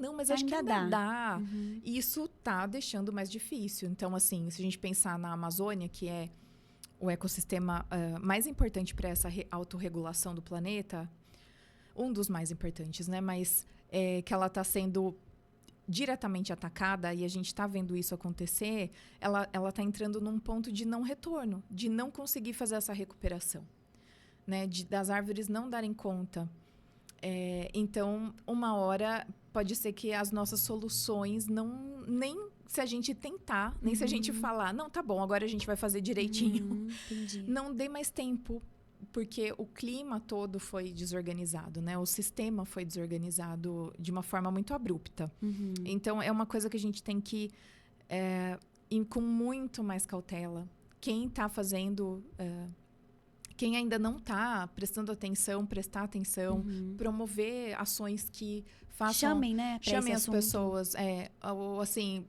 não, mas acho que ainda dá. Isso tá deixando mais difícil. Então, assim, se a gente pensar na Amazônia, que é o ecossistema mais importante para essa autorregulação do planeta, um dos mais importantes, né? Mas que ela está sendo diretamente atacada, e a gente está vendo isso acontecer, ela está entrando num ponto de não retorno, de não conseguir fazer essa recuperação, né? Das árvores não darem conta. Então, uma hora pode ser que as nossas soluções nem se a gente tentar, nem se a gente falar, não, tá bom, agora a gente vai fazer direitinho, não dê mais tempo, porque o clima todo foi desorganizado, né? O sistema foi desorganizado de uma forma muito abrupta. Então, é uma coisa que a gente tem que ir com muito mais cautela. Quem está fazendo... Quem ainda não está prestando atenção, prestar atenção, promover ações que façam... Chamem, né? Chamem as pessoas. Ou assim,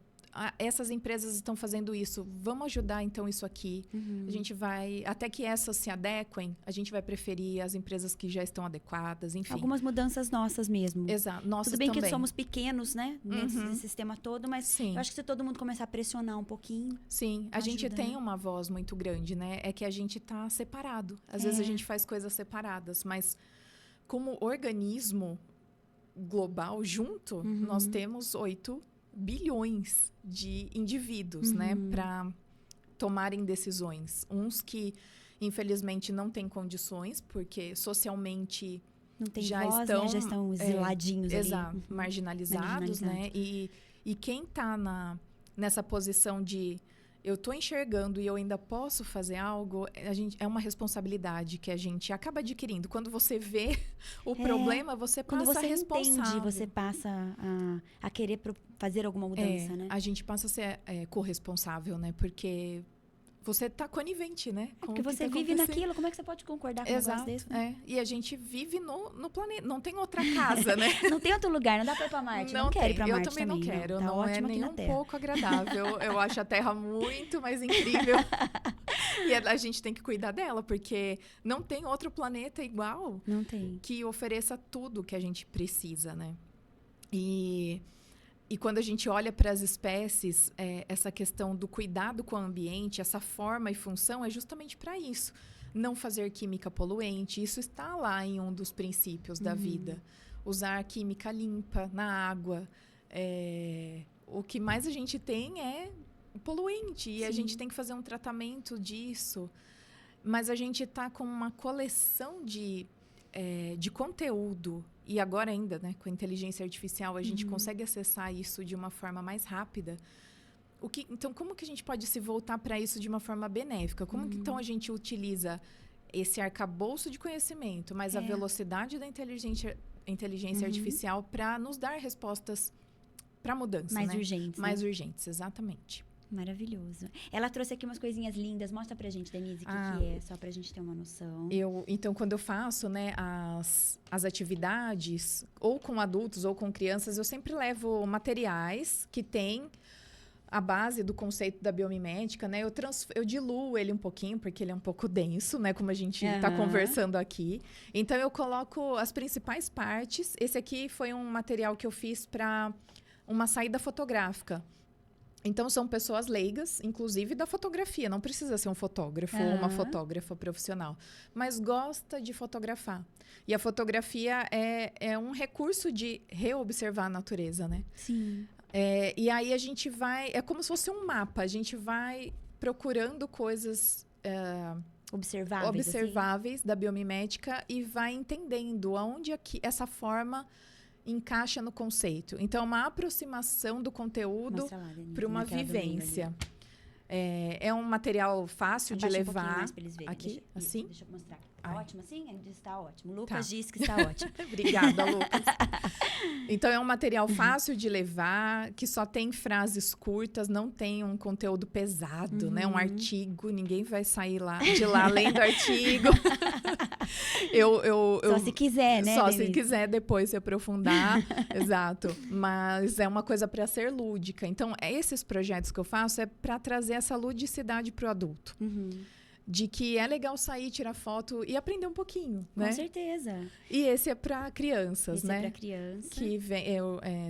essas empresas estão fazendo isso. Vamos ajudar, então, isso aqui. A gente vai... Até que essas se adequem, a gente vai preferir as empresas que já estão adequadas, enfim. Algumas mudanças nossas mesmo. Exato. Nossas Tudo bem também. que somos pequenos, né? Dentro desse sistema todo, mas eu acho que se todo mundo começar a pressionar um pouquinho... Sim, a gente tem uma voz muito grande, né? É que a gente está separado. Às vezes a gente faz coisas separadas, mas como organismo global junto, nós temos 8 bilhões de indivíduos, né? Para tomarem decisões. Uns que infelizmente não têm condições, porque socialmente Não tem já voz, estão, né? Já estão exiladinhos ali. exato, marginalizados, né? E quem está nessa posição de eu estou enxergando e eu ainda posso fazer algo, é uma responsabilidade que a gente acaba adquirindo. Quando você vê o problema, você passa Quando você a responsável. entende, você passa a querer fazer alguma mudança, né? A gente passa a ser corresponsável, né? Porque você está conivente, né? Com Porque o que você tá vive acontecendo. naquilo, como é que você pode concordar com um negócio desse? Né? E a gente vive no planeta, não tem outra casa, né? Não tem outro lugar, não dá pra ir pra Marte. Não quero ir pra Marte também. Eu também não quero, Tá não é ótimo aqui nem na um Terra. pouco agradável. Eu acho a Terra muito mais incrível. E a gente tem que cuidar dela, porque não tem outro planeta igual Não tem. que ofereça tudo que a gente precisa, né? E quando a gente olha para as espécies, essa questão do cuidado com o ambiente, essa forma e função é justamente para isso. Não fazer química poluente, isso está lá em um dos princípios da vida. Usar química limpa na água. O que mais a gente tem é poluente e a gente tem que fazer um tratamento disso. Mas a gente está com uma coleção de conteúdo. E agora ainda, né, com a inteligência artificial, a gente consegue acessar isso de uma forma mais rápida. Então, como que a gente pode se voltar para isso de uma forma benéfica? Como que, então, a gente utiliza esse arcabouço de conhecimento, mas a velocidade da inteligência artificial para nos dar respostas para mudança, Mais né? urgentes. Mais urgentes, exatamente. Maravilhoso. Ela trouxe aqui umas coisinhas lindas. Mostra pra gente, Denise, o que é, só pra gente ter uma noção. Então, quando eu faço, né, as atividades, ou com adultos ou com crianças, eu sempre levo materiais que têm a base do conceito da biomimética, né? Eu diluo ele um pouquinho, porque ele é um pouco denso, né? Como a gente está conversando aqui. Então, eu coloco as principais partes. Esse aqui foi um material que eu fiz para uma saída fotográfica. Então, são pessoas leigas, inclusive da fotografia. Não precisa ser um fotógrafo ou uma fotógrafa profissional. Mas gosta de fotografar. E a fotografia é um recurso de reobservar a natureza, né? Sim. E aí a gente vai... É como se fosse um mapa. A gente vai procurando coisas... observáveis da biomimética e vai entendendo aonde essa forma encaixa no conceito. Então, uma aproximação do conteúdo para uma vivência. É um material fácil de levar. Mais pra eles verem. Aqui, assim? Deixa eu mostrar. Tá ótimo assim? Ele disse que tá ótimo. Lucas Tá. disse que está ótimo. Obrigada, Lucas. Então, é um material fácil de levar, que só tem frases curtas, não tem um conteúdo pesado, né? Um artigo, ninguém vai sair de lá lendo artigo. Só se quiser, né, Só Denise? se quiser depois se aprofundar. Exato. Mas é uma coisa para ser lúdica. Então, esses projetos que eu faço é para trazer essa ludicidade para o adulto. De que é legal sair, tirar foto e aprender um pouquinho, né? Com certeza. E esse é para crianças, né? Esse é pra criança. Que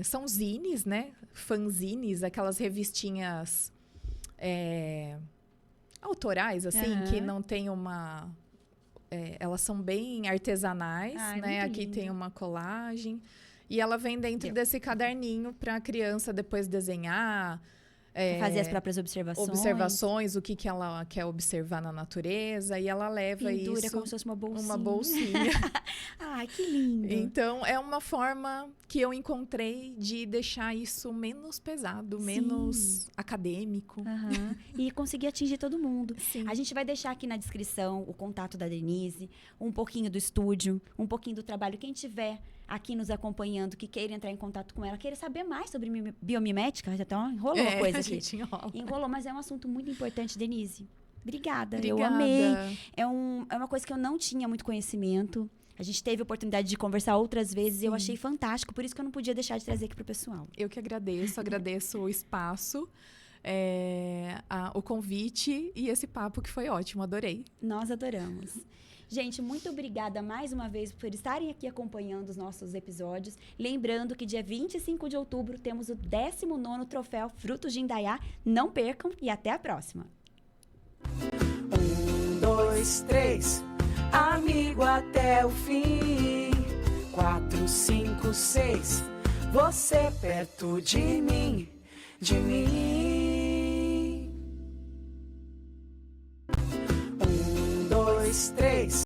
são zines, né? Fanzines, aquelas revistinhas autorais, assim, que não tem uma... elas são bem artesanais, né? Aqui tem uma colagem. E ela vem dentro desse caderninho para a criança depois desenhar... fazer as próprias observações. O que ela quer observar na natureza, e ela leva Pintura, isso... como se fosse uma bolsinha. Uma bolsinha. Ai, que lindo. Então, é uma forma que eu encontrei de deixar isso menos pesado, menos acadêmico. E conseguir atingir todo mundo. Sim. A gente vai deixar aqui na descrição o contato da Denise, um pouquinho do estúdio, um pouquinho do trabalho. Quem tiver aqui nos acompanhando, que queira entrar em contato com ela, queira saber mais sobre biomimética, já tá, enrolou a coisa aqui. A gente enrola. Enrolou, mas é um assunto muito importante, Denise. Obrigada. Eu Obrigada. amei. É uma coisa que eu não tinha muito conhecimento. A gente teve a oportunidade de conversar outras vezes e eu achei fantástico, por isso que eu não podia deixar de trazer aqui pro pessoal. Eu que agradeço o espaço, o convite e esse papo que foi ótimo, adorei. Nós adoramos. Gente, muito obrigada mais uma vez por estarem aqui acompanhando os nossos episódios. Lembrando que dia 25 de outubro temos o 19º Troféu Frutos de Indaiá. Não percam e até a próxima. 1, 2, 3, amigo até o fim. 4, 5, 6, você perto de mim, de mim.